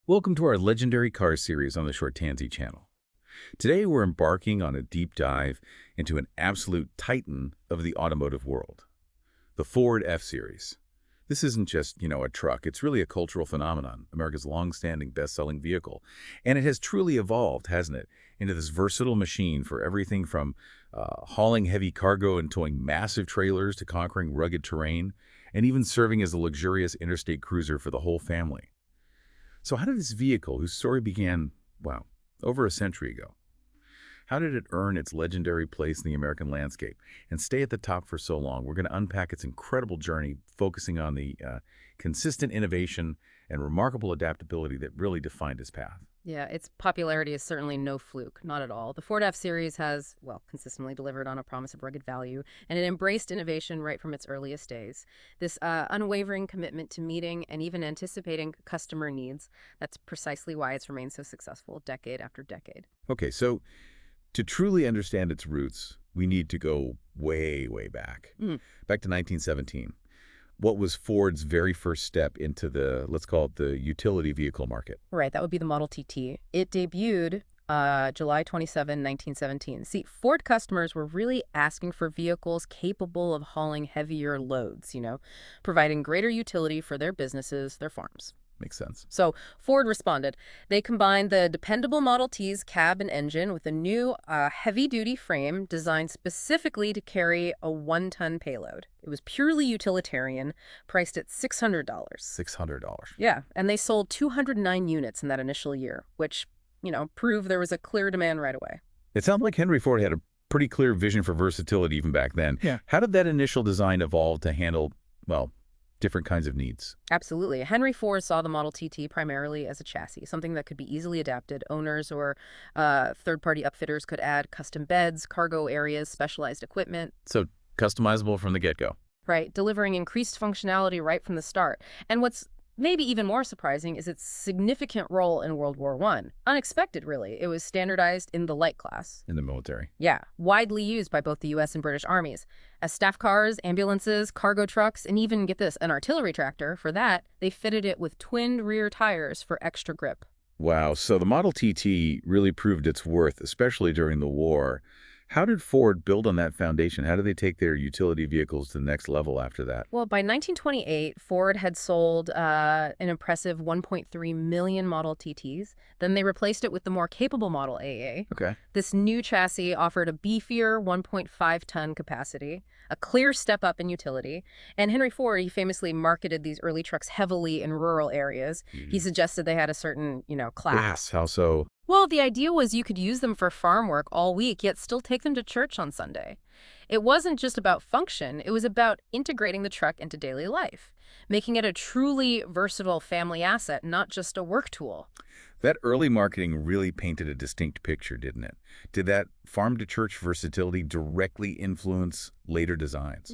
Welcome to our legendary car series on the Short Tansy channel. Today we're embarking on a deep dive into an absolute titan of the automotive world, the Ford F-Series. This isn't just, a truck. It's really a cultural phenomenon, America's long-standing best-selling vehicle. And it has truly evolved, hasn't it, into this versatile machine for everything from hauling heavy cargo and towing massive trailers to conquering rugged terrain, and even serving as a luxurious interstate cruiser for the whole family. So how did this vehicle, whose story began, over a century ago, how did it earn its legendary place in the American landscape and stay at the top for so long? We're going to unpack its incredible journey, focusing on the consistent innovation and remarkable adaptability that really defined its path. Yeah, its popularity is certainly no fluke, not at all. The Ford F-Series has, consistently delivered on a promise of rugged value, and it embraced innovation right from its earliest days. This unwavering commitment to meeting and even anticipating customer needs, that's precisely why it's remained so successful decade after decade. Okay, so to truly understand its roots, we need to go way, way back. Back to 1917. What was Ford's very first step into let's call it the utility vehicle market? Right, that would be the Model TT. It debuted July 27, 1917. See, Ford customers were really asking for vehicles capable of hauling heavier loads, providing greater utility for their businesses, their farms. Makes sense. So Ford responded. They combined the dependable Model T's cab and engine with a new heavy-duty frame designed specifically to carry a 1-ton payload. It was purely utilitarian, priced at $600. $600. Yeah, and they sold 209 units in that initial year, which, proved there was a clear demand right away. It sounds like Henry Ford had a pretty clear vision for versatility even back then. Yeah. How did that initial design evolve to handle, different kinds of needs? Absolutely. Henry Ford saw the Model TT primarily as a chassis, something that could be easily adapted. Owners or third-party upfitters could add custom beds, cargo areas, specialized equipment. So customizable from the get-go. Right, delivering increased functionality right from the start. And what's maybe even more surprising is its significant role in World War I. Unexpected, really. It was standardized in the light class. In the military. Yeah, widely used by both the U.S. and British armies. As staff cars, ambulances, cargo trucks, and even, get this, an artillery tractor. For that, they fitted it with twinned rear tires for extra grip. Wow, so the Model TT really proved its worth, especially during the war. How did Ford build on that foundation? How did they take their utility vehicles to the next level after that? Well, by 1928, Ford had sold an impressive 1.3 million Model TTs. Then they replaced it with the more capable Model AA. Okay. This new chassis offered a beefier 1.5-ton capacity, a clear step up in utility. And Henry Ford, he famously marketed these early trucks heavily in rural areas. He suggested they had a certain, class. How so? Well, the idea was you could use them for farm work all week, yet still take them to church on Sunday. It wasn't just about function, it was about integrating the truck into daily life, making it a truly versatile family asset, not just a work tool. That early marketing really painted a distinct picture, didn't it? Did that farm-to-church versatility directly influence later designs?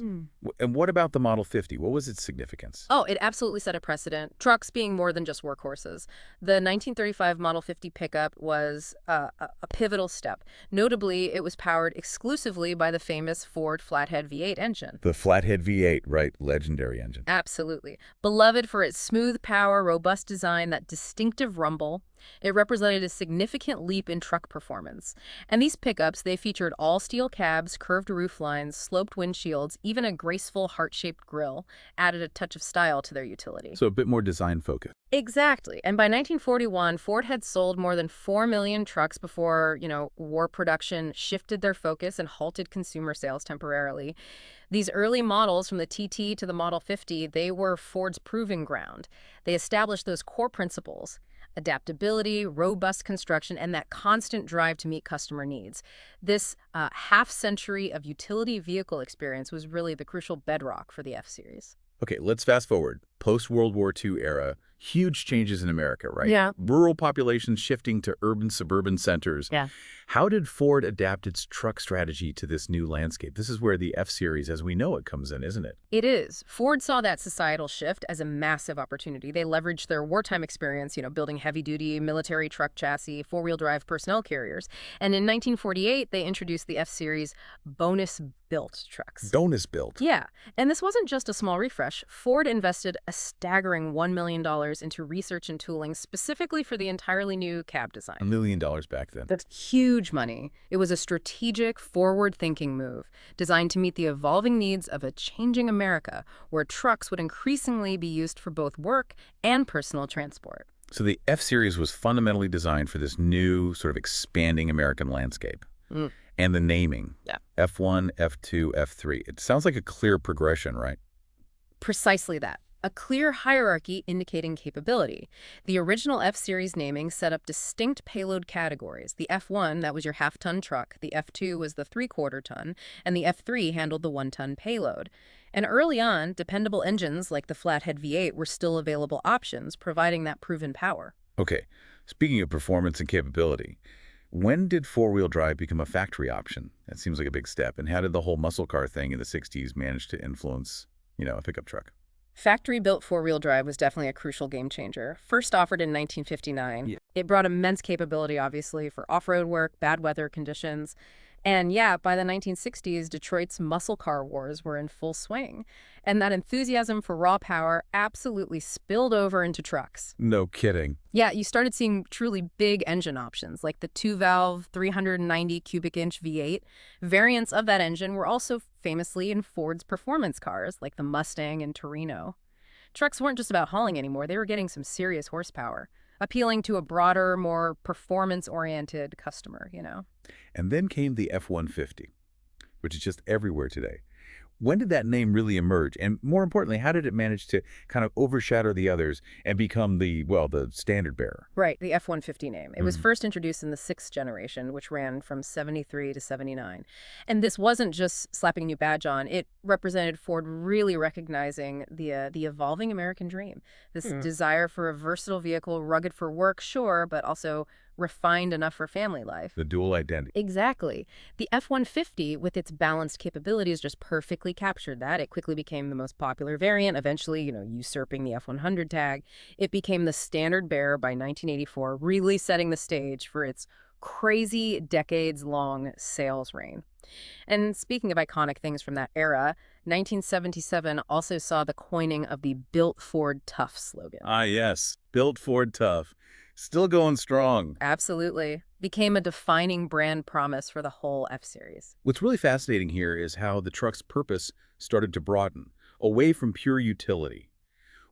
And what about the Model 50? What was its significance? Oh, it absolutely set a precedent, trucks being more than just workhorses. The 1935 Model 50 pickup was a pivotal step. Notably, it was powered exclusively by the famous Ford Flathead V8 engine. The Flathead V8, right? Legendary engine. Absolutely. Beloved for its smooth power, robust design, that distinctive rumble. It represented a significant leap in truck performance. And these pickups, they featured all-steel cabs, curved roof lines, sloped windshields, even a graceful heart-shaped grille, added a touch of style to their utility. So a bit more design-focused. Exactly. And by 1941, Ford had sold more than 4 million trucks before, war production shifted their focus and halted consumer sales temporarily. These early models, from the TT to the Model 50, they were Ford's proving ground. They established those core principles: adaptability, robust construction, and that constant drive to meet customer needs. This half-century of utility vehicle experience was really the crucial bedrock for the F-Series. Okay, let's fast forward. Post-World War II era, huge changes in America, right? Yeah. Rural populations shifting to urban, suburban centers. Yeah. How did Ford adapt its truck strategy to this new landscape? This is where the F-Series, as we know it, comes in, isn't it? It is. Ford saw that societal shift as a massive opportunity. They leveraged their wartime experience, building heavy-duty military truck chassis, four-wheel drive personnel carriers. And in 1948, they introduced the F-Series bonus-built trucks. Bonus built. Yeah. And this wasn't just a small refresh. Ford invested a staggering $1 million into research and tooling specifically for the entirely new cab design. $1 million back then. That's huge money. It was a strategic, forward-thinking move designed to meet the evolving needs of a changing America, where trucks would increasingly be used for both work and personal transport. So the F-Series was fundamentally designed for this new, sort of expanding American landscape. Mm. And the naming. Yeah. F1, F2, F3. It sounds like a clear progression, right? Precisely that. A clear hierarchy indicating capability. The original F-Series naming set up distinct payload categories. The F1, that was your half-ton truck, the F2 was the three-quarter-ton, and the F3 handled the one-ton payload. And early on, dependable engines like the Flathead V8 were still available options, providing that proven power. Okay, speaking of performance and capability, when did four-wheel drive become a factory option? That seems like a big step. And how did the whole muscle car thing in the 60s manage to influence, a pickup truck? Factory-built four-wheel drive was definitely a crucial game changer. First offered in 1959, It brought immense capability, obviously, for off-road work, bad weather conditions. And yeah, by the 1960s, Detroit's muscle car wars were in full swing. And that enthusiasm for raw power absolutely spilled over into trucks. No kidding. Yeah, you started seeing truly big engine options, like the two-valve, 390 cubic inch V8. Variants of that engine were also famously in Ford's performance cars, like the Mustang and Torino. Trucks weren't just about hauling anymore, they were getting some serious horsepower, appealing to a broader, more performance-oriented customer, And then came the F-150, which is just everywhere today. When did that name really emerge? And more importantly, how did it manage to kind of overshadow the others and become the standard bearer? Right, the F-150 name. It was first introduced in the 6th generation, which ran from 73 to 79. And this wasn't just slapping a new badge on. It represented Ford really recognizing the evolving American dream. This desire for a versatile vehicle, rugged for work, sure, but also refined enough for family life. The dual identity. Exactly. The F-150, with its balanced capabilities, just perfectly captured that. It quickly became the most popular variant, eventually, usurping the F-100 tag. It became the standard bearer by 1984, really setting the stage for its crazy decades-long sales reign. And speaking of iconic things from that era, 1977 also saw the coining of the Built Ford Tough slogan. Ah, yes. Built Ford Tough. Still going strong. Absolutely. Became a defining brand promise for the whole F-Series. What's really fascinating here is how the truck's purpose started to broaden, away from pure utility.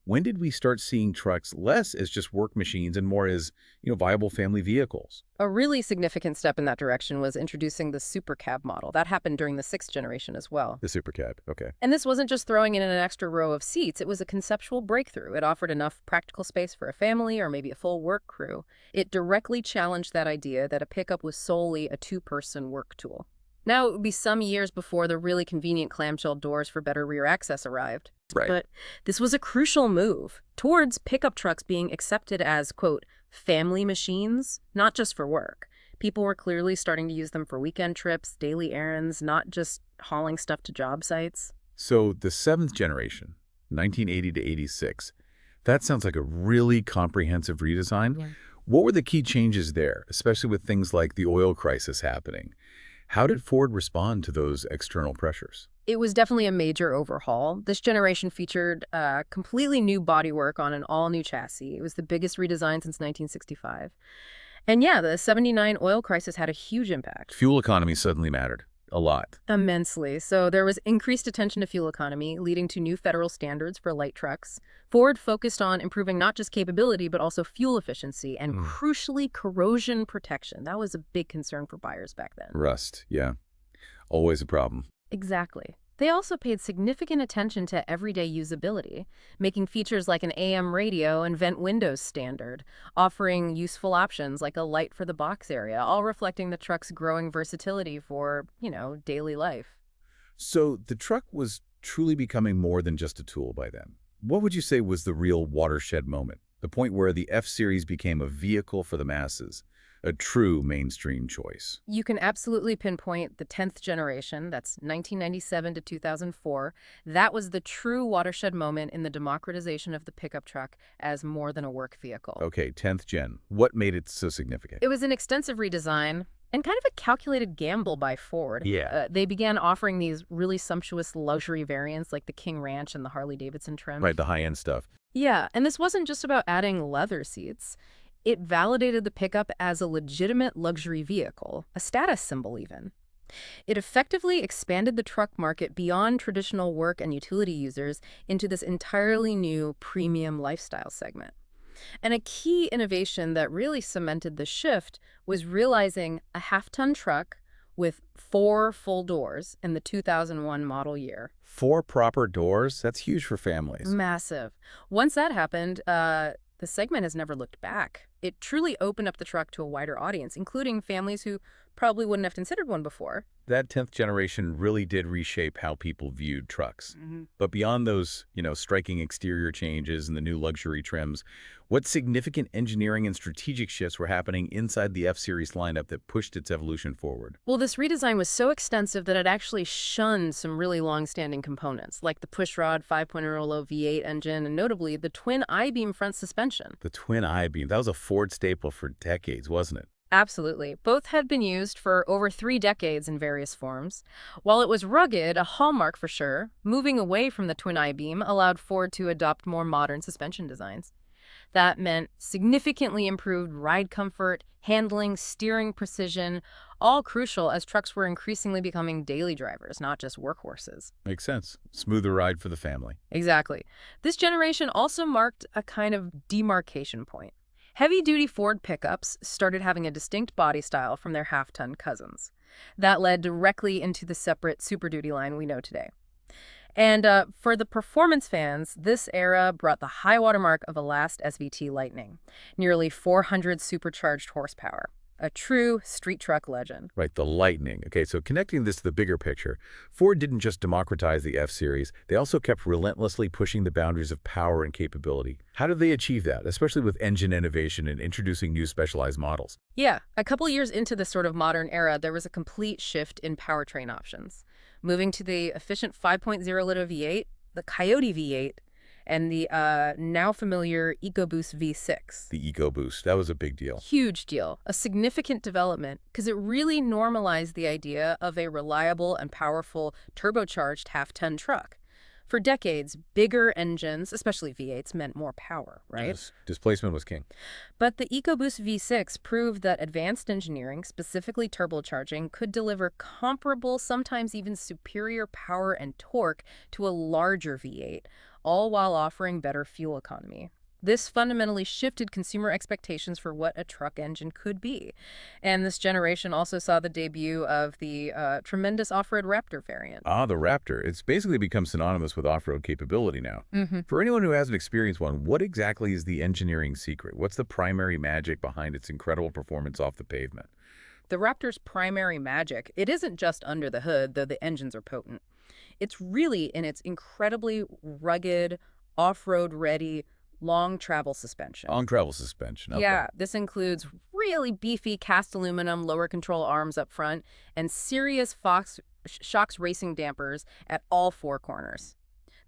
When did we start seeing trucks less as just work machines and more as, viable family vehicles? A really significant step in that direction was introducing the Super Cab model. That happened during the 6th generation as well. The Super Cab, okay. And this wasn't just throwing in an extra row of seats. It was a conceptual breakthrough. It offered enough practical space for a family or maybe a full work crew. It directly challenged that idea that a pickup was solely a two-person work tool. Now, it would be some years before the really convenient clamshell doors for better rear access arrived. Right. But this was a crucial move towards pickup trucks being accepted as, quote, family machines, not just for work. People were clearly starting to use them for weekend trips, daily errands, not just hauling stuff to job sites. So the 7th generation, 1980 to 86, that sounds like a really comprehensive redesign. Yeah. What were the key changes there, especially with things like the oil crisis happening? How did Ford respond to those external pressures? It was definitely a major overhaul. This generation featured completely new bodywork on an all-new chassis. It was the biggest redesign since 1965. And yeah, the 79 oil crisis had a huge impact. Fuel economy suddenly mattered. A lot. Immensely. So there was increased attention to fuel economy, leading to new federal standards for light trucks. Ford focused on improving not just capability, but also fuel efficiency and, crucially, corrosion protection. That was a big concern for buyers back then. Rust, yeah. Always a problem. Exactly. They also paid significant attention to everyday usability, making features like an AM radio and vent windows standard, offering useful options like a light for the box area, all reflecting the truck's growing versatility for, daily life. So the truck was truly becoming more than just a tool by then. What would you say was the real watershed moment? The point where the F-Series became a vehicle for the masses, a true mainstream choice. You can absolutely pinpoint the 10th generation, that's 1997 to 2004. That was the true watershed moment in the democratization of the pickup truck as more than a work vehicle. Okay, 10th gen. What made it so significant? It was an extensive redesign and kind of a calculated gamble by Ford. Yeah. They began offering these really sumptuous luxury variants like the King Ranch and the Harley-Davidson trim. Right, the high-end stuff. Yeah, and this wasn't just about adding leather seats. It validated the pickup as a legitimate luxury vehicle, a status symbol even. It effectively expanded the truck market beyond traditional work and utility users into this entirely new premium lifestyle segment. And a key innovation that really cemented the shift was realizing a half-ton truck with 4 full doors in the 2001 model year. 4 proper doors? That's huge for families. Massive. Once that happened, the segment has never looked back. It truly opened up the truck to a wider audience, including families who probably wouldn't have considered one before. That 10th generation really did reshape how people viewed trucks. Hmm. But beyond those, striking exterior changes and the new luxury trims, what significant engineering and strategic shifts were happening inside the F-Series lineup that pushed its evolution forward? Well, this redesign was so extensive that it actually shunned some really long-standing components, like the pushrod 5.0 low V8 engine and notably the twin I-beam front suspension. The twin I-beam, that was a Ford staple for decades, wasn't it? Absolutely. Both had been used for over 3 decades in various forms. While it was rugged, a hallmark for sure, moving away from the twin I-beam allowed Ford to adopt more modern suspension designs. That meant significantly improved ride comfort, handling, steering precision, all crucial as trucks were increasingly becoming daily drivers, not just workhorses. Makes sense. Smoother ride for the family. Exactly. This generation also marked a kind of demarcation point. Heavy-duty Ford pickups started having a distinct body style from their half-ton cousins. That led directly into the separate Super Duty line we know today. And for the performance fans, this era brought the high watermark of the last SVT Lightning, nearly 400 supercharged horsepower. A true street truck legend. Right, the Lightning. Okay, so connecting this to the bigger picture, Ford didn't just democratize the F-Series, they also kept relentlessly pushing the boundaries of power and capability. How did they achieve that, especially with engine innovation and introducing new specialized models? Yeah, a couple years into this sort of modern era, there was a complete shift in powertrain options. Moving to the efficient 5.0-liter V8, the Coyote V8, and the now familiar EcoBoost V6. The EcoBoost, that was a big deal. Huge deal, a significant development, because it really normalized the idea of a reliable and powerful turbocharged half-ton truck. For decades, bigger engines, especially V8s, meant more power, right? Yes, displacement was king. But the EcoBoost V6 proved that advanced engineering, specifically turbocharging, could deliver comparable, sometimes even superior power and torque to a larger V8, all while offering better fuel economy. This fundamentally shifted consumer expectations for what a truck engine could be. And this generation also saw the debut of the tremendous off-road Raptor variant. Ah, the Raptor. It's basically become synonymous with off-road capability now. Hmm. For anyone who hasn't experienced one, what exactly is the engineering secret? What's the primary magic behind its incredible performance off the pavement? The Raptor's primary magic, it isn't just under the hood, though the engines are potent. It's really in its incredibly rugged, off-road ready, long travel suspension. On-travel suspension. Okay. Yeah, this includes really beefy cast aluminum lower control arms up front and serious shocks racing dampers at all 4 corners.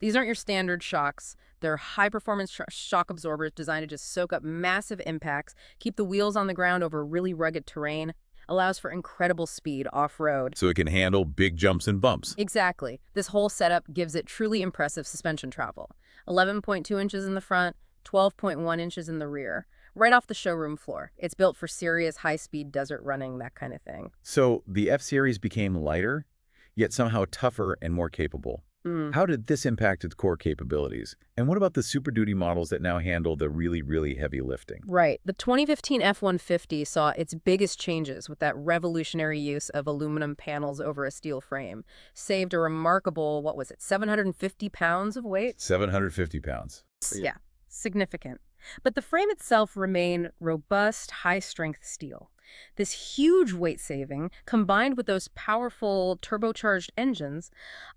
These aren't your standard shocks. They're high-performance shock absorbers designed to just soak up massive impacts, keep the wheels on the ground over really rugged terrain, allows for incredible speed off-road. So it can handle big jumps and bumps. Exactly. This whole setup gives it truly impressive suspension travel. 11.2 inches in the front, 12.1 inches in the rear. Right off the showroom floor. It's built for serious high-speed desert running, that kind of thing. So the F-Series became lighter, yet somehow tougher and more capable. How did this impact its core capabilities? And what about the Super Duty models that now handle the really, really heavy lifting? Right. The 2015 F-150 saw its biggest changes with that revolutionary use of aluminum panels over a steel frame. Saved a remarkable, 750 pounds of weight? 750 pounds. Yeah, significant. But the frame itself remained robust, high-strength steel. This huge weight saving, combined with those powerful turbocharged engines,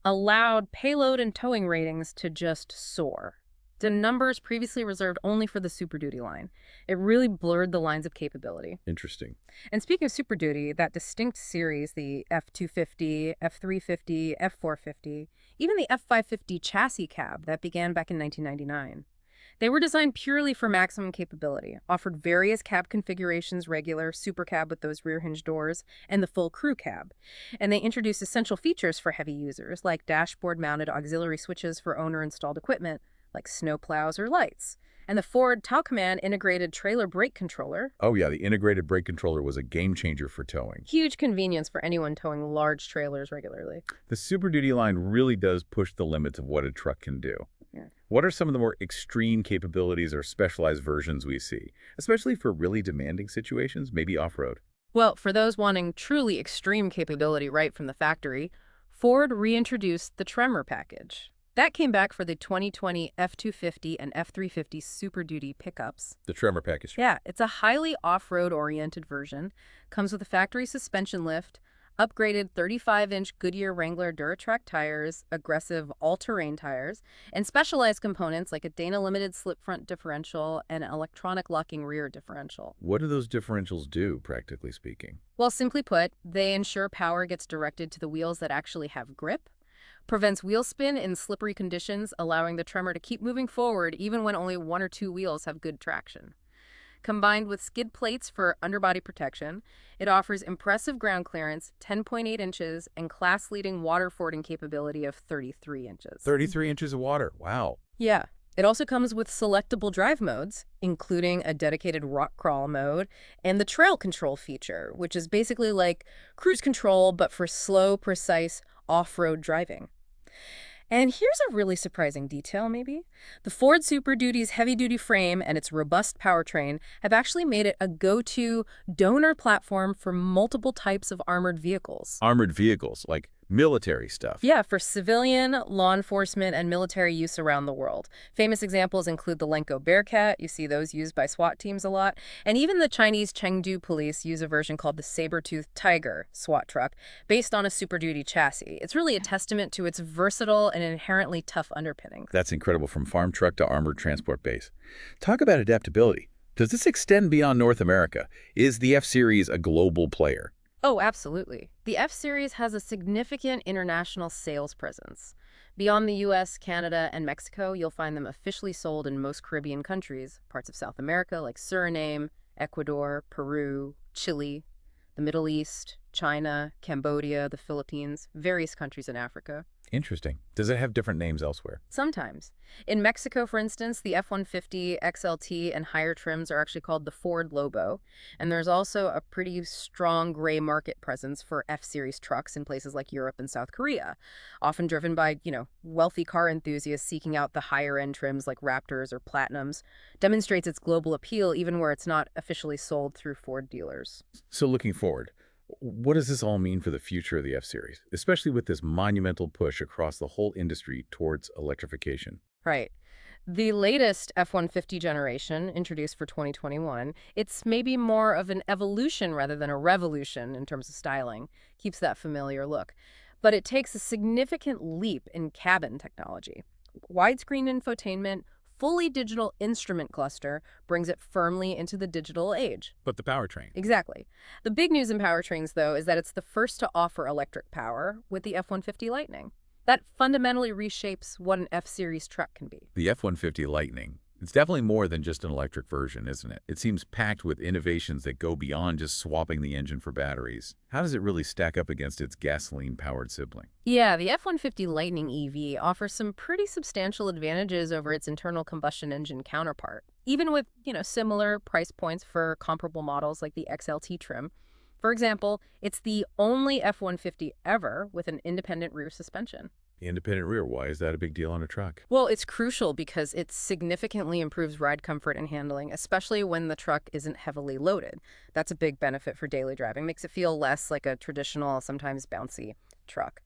allowed payload and towing ratings to just soar. To numbers previously reserved only for the Super Duty line. It really blurred the lines of capability. Interesting. And speaking of Super Duty, that distinct series, the F250, F350, F450, even the F550 chassis cab that began back in 1999. They were designed purely for maximum capability, offered various cab configurations, regular, super cab with those rear hinge doors, and the full crew cab. And they introduced essential features for heavy users, like dashboard-mounted auxiliary switches for owner-installed equipment, like snowplows or lights. And the Ford Towcommand integrated trailer brake controller. Oh yeah, the integrated brake controller was a game changer for towing. Huge convenience for anyone towing large trailers regularly. The Super Duty line really does push the limits of what a truck can do. Yeah. What are some of the more extreme capabilities or specialized versions we see, especially for really demanding situations, maybe off-road? Well, for those wanting truly extreme capability right from the factory, Ford reintroduced the Tremor package. That came back for the 2020 F-250 and F-350 Super Duty pickups. The Tremor package. Yeah, it's a highly off-road oriented version. Comes with a factory suspension lift, upgraded 35-inch Goodyear Wrangler Duratrac tires, aggressive all-terrain tires, and specialized components like a Dana Limited slip front differential and an electronic locking rear differential. What do those differentials do, practically speaking? Well, simply put, they ensure power gets directed to the wheels that actually have grip, prevents wheel spin in slippery conditions, allowing the Tremor to keep moving forward even when only one or two wheels have good traction. Combined with skid plates for underbody protection, it offers impressive ground clearance, 10.8 inches, and class-leading water fording capability of 33 inches. 33 inches of water. Wow. Yeah. It also comes with selectable drive modes, including a dedicated rock crawl mode and the trail control feature, which is basically like cruise control but for slow, precise off-road driving. And here's a really surprising detail, maybe. The Ford Super Duty's heavy-duty frame and its robust powertrain have actually made it a go-to donor platform for multiple types of armored vehicles. Armored vehicles, like military stuff. Yeah, for civilian, law enforcement, and military use around the world. Famous examples include the Lenko Bearcat, you see those used by SWAT teams a lot, and even the Chinese Chengdu police use a version called the Saber-Tooth Tiger SWAT truck, based on a Super Duty chassis. It's really a testament to its versatile and inherently tough underpinnings. That's incredible, from farm truck to armored transport base. Talk about adaptability. Does this extend beyond North America? Is the F-Series a global player? Oh, absolutely. The F-Series has a significant international sales presence. Beyond the US, Canada, and Mexico, you'll find them officially sold in most Caribbean countries, parts of South America like Suriname, Ecuador, Peru, Chile, the Middle East, China, Cambodia, the Philippines, various countries in Africa. Interesting. Does it have different names elsewhere? Sometimes. In Mexico, for instance, the F-150, XLT, and higher trims are actually called the Ford Lobo. And there's also a pretty strong gray market presence for F-Series trucks in places like Europe and South Korea, often driven by, wealthy car enthusiasts seeking out the higher-end trims like Raptors or Platinums. Demonstrates its global appeal even where it's not officially sold through Ford dealers. So looking forward, what does this all mean for the future of the F-Series, especially with this monumental push across the whole industry towards electrification? Right. The latest F-150 generation, introduced for 2021, it's maybe more of an evolution rather than a revolution in terms of styling. Keeps that familiar look. But it takes a significant leap in cabin technology. Widescreen infotainment, fully digital instrument cluster brings it firmly into the digital age. But the powertrain. Exactly. The big news in powertrains, though, is that it's the first to offer electric power with the F-150 Lightning. That fundamentally reshapes what an F-Series truck can be. The F-150 Lightning. It's definitely more than just an electric version, isn't it? It seems packed with innovations that go beyond just swapping the engine for batteries. How does it really stack up against its gasoline-powered sibling? Yeah, the F-150 Lightning EV offers some pretty substantial advantages over its internal combustion engine counterpart, even with, similar price points for comparable models like the XLT trim. For example, it's the only F-150 ever with an independent rear suspension. The independent rear, why is that a big deal on a truck? Well, it's crucial because it significantly improves ride comfort and handling, especially when the truck isn't heavily loaded. That's a big benefit for daily driving. Makes it feel less like a traditional, sometimes bouncy truck.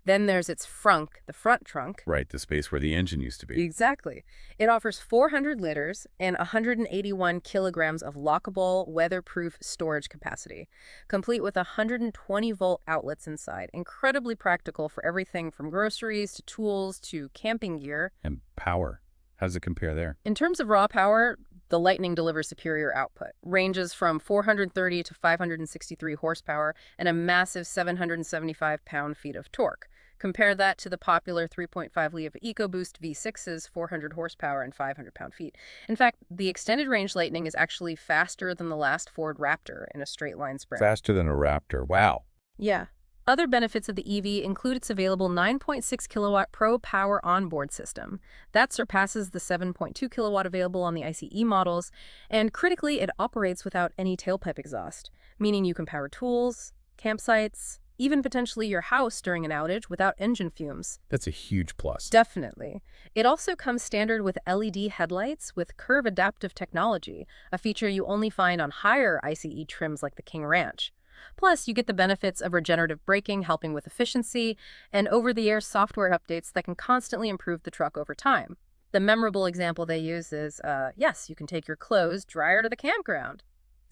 Then there's its frunk, the front trunk. Right, the space where the engine used to be. Exactly. It offers 400 liters and 181 kilograms of lockable, weatherproof storage capacity, complete with 120-volt outlets inside. Incredibly practical for everything from groceries to tools to camping gear. And power. How does it compare there? In terms of raw power, the Lightning delivers superior output. Ranges from 430 to 563 horsepower and a massive 775 pound-feet of torque. Compare that to the popular 3.5-liter EcoBoost V6's 400 horsepower and 500 pound-feet. In fact, the extended range Lightning is actually faster than the last Ford Raptor in a straight line sprint. Faster than a Raptor. Wow. Yeah. Other benefits of the EV include its available 9.6 kilowatt Pro Power onboard system. That surpasses the 7.2 kilowatt available on the ICE models, and critically, it operates without any tailpipe exhaust, meaning you can power tools, campsites, even potentially your house during an outage without engine fumes. That's a huge plus. Definitely. It also comes standard with LED headlights with curve adaptive technology, a feature you only find on higher ICE trims like the King Ranch. Plus, you get the benefits of regenerative braking, helping with efficiency, and over-the-air software updates that can constantly improve the truck over time. The memorable example they use is, yes, you can take your clothes dryer to the campground.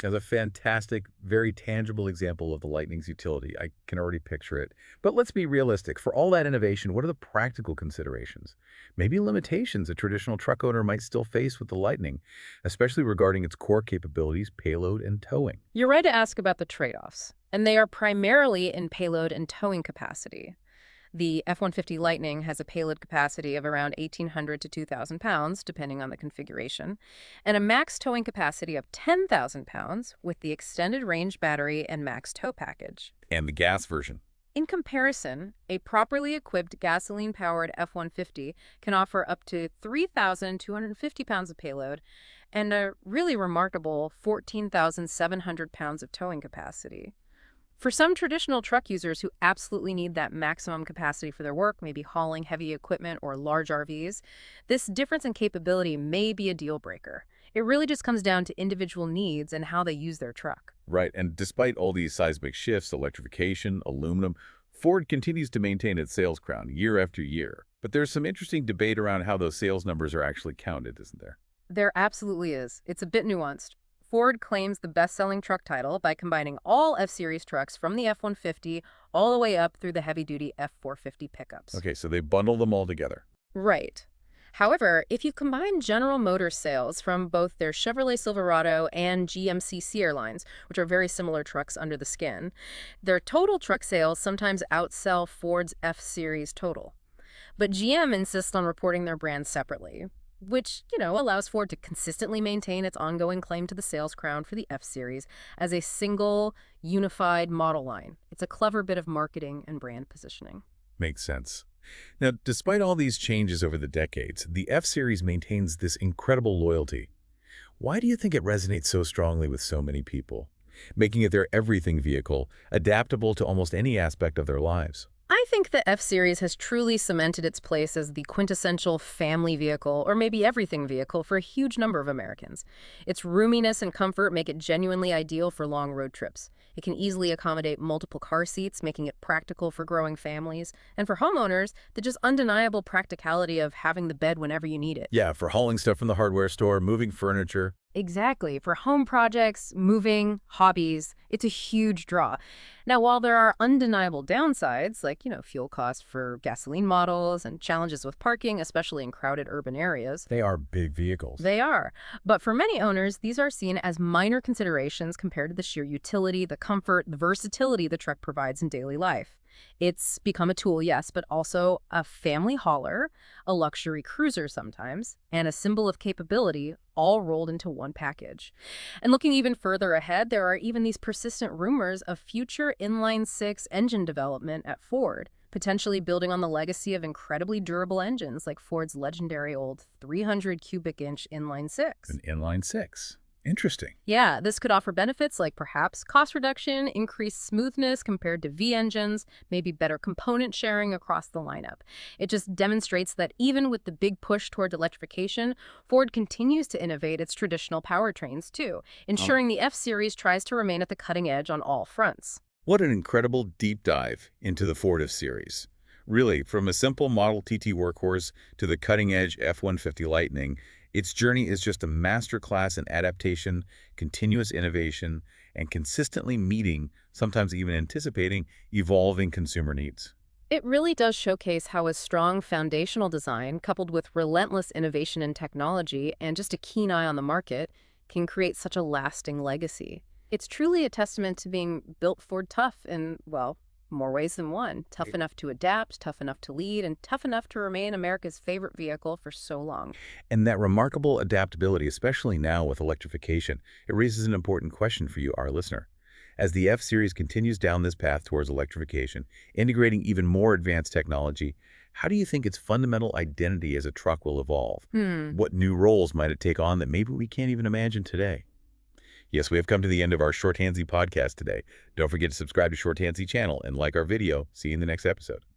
As a fantastic, very tangible example of the Lightning's utility. I can already picture it. But let's be realistic. For all that innovation, what are the practical considerations? Maybe limitations a traditional truck owner might still face with the Lightning, especially regarding its core capabilities, payload, and towing. You're right to ask about the trade-offs, and they are primarily in payload and towing capacity. The F-150 Lightning has a payload capacity of around 1,800 to 2,000 pounds, depending on the configuration, and a max towing capacity of 10,000 pounds with the extended range battery and max tow package. And the gas version. In comparison, a properly equipped gasoline-powered F-150 can offer up to 3,250 pounds of payload and a really remarkable 14,700 pounds of towing capacity. For some traditional truck users who absolutely need that maximum capacity for their work, maybe hauling heavy equipment or large RVs, this difference in capability may be a deal breaker. It really just comes down to individual needs and how they use their truck. Right, and despite all these seismic shifts, electrification, aluminum, Ford continues to maintain its sales crown year after year. But there's some interesting debate around how those sales numbers are actually counted, isn't there? There absolutely is. It's a bit nuanced. Ford claims the best-selling truck title by combining all F-Series trucks from the F-150 all the way up through the heavy-duty F-450 pickups. Okay, so they bundle them all together. Right. However, if you combine General Motors sales from both their Chevrolet Silverado and GMC Sierra lines, which are very similar trucks under the skin, their total truck sales sometimes outsell Ford's F-Series total. But GM insists on reporting their brands separately, which, allows Ford to consistently maintain its ongoing claim to the sales crown for the F-Series as a single, unified model line. It's a clever bit of marketing and brand positioning. Makes sense. Now, despite all these changes over the decades, the F-Series maintains this incredible loyalty. Why do you think it resonates so strongly with so many people, making it their everything vehicle, adaptable to almost any aspect of their lives? I think the F-Series has truly cemented its place as the quintessential family vehicle, or maybe everything vehicle, for a huge number of Americans. Its roominess and comfort make it genuinely ideal for long road trips. It can easily accommodate multiple car seats, making it practical for growing families. And for homeowners, the just undeniable practicality of having the bed whenever you need it. Yeah, for hauling stuff from the hardware store, moving furniture. Exactly. For home projects, moving, hobbies, it's a huge draw. Now, while there are undeniable downsides, like, fuel costs for gasoline models and challenges with parking, especially in crowded urban areas. They are big vehicles. They are. But for many owners, these are seen as minor considerations compared to the sheer utility, the comfort, the versatility the truck provides in daily life. It's become a tool, yes, but also a family hauler, a luxury cruiser sometimes, and a symbol of capability, all rolled into one package. And looking even further ahead, there are even these persistent rumors of future inline-six engine development at Ford, potentially building on the legacy of incredibly durable engines like Ford's legendary old 300 cubic inch inline-six. An inline-six. Interesting. Yeah, this could offer benefits like perhaps cost reduction, increased smoothness compared to V engines, maybe better component sharing across the lineup. It just demonstrates that even with the big push toward electrification, Ford continues to innovate its traditional powertrains too, ensuring the F-Series tries to remain at the cutting edge on all fronts. What an incredible deep dive into the Ford F-Series. Really, from a simple Model TT workhorse to the cutting-edge F-150 Lightning, its journey is just a masterclass in adaptation, continuous innovation, and consistently meeting, sometimes even anticipating, evolving consumer needs. It really does showcase how a strong foundational design, coupled with relentless innovation in technology and just a keen eye on the market, can create such a lasting legacy. It's truly a testament to being built Ford tough in, well, more ways than one. Tough enough to adapt, tough enough to lead, and tough enough to remain America's favorite vehicle for so long. And that remarkable adaptability, especially now with electrification, it raises an important question for you, our listener. As the F-Series continues down this path towards electrification, integrating even more advanced technology, how do you think its fundamental identity as a truck will evolve? What new roles might it take on that maybe we can't even imagine today? Yes, we have come to the end of our Shorthandsy podcast today. Don't forget to subscribe to Shorthandsy channel and like our video. See you in the next episode.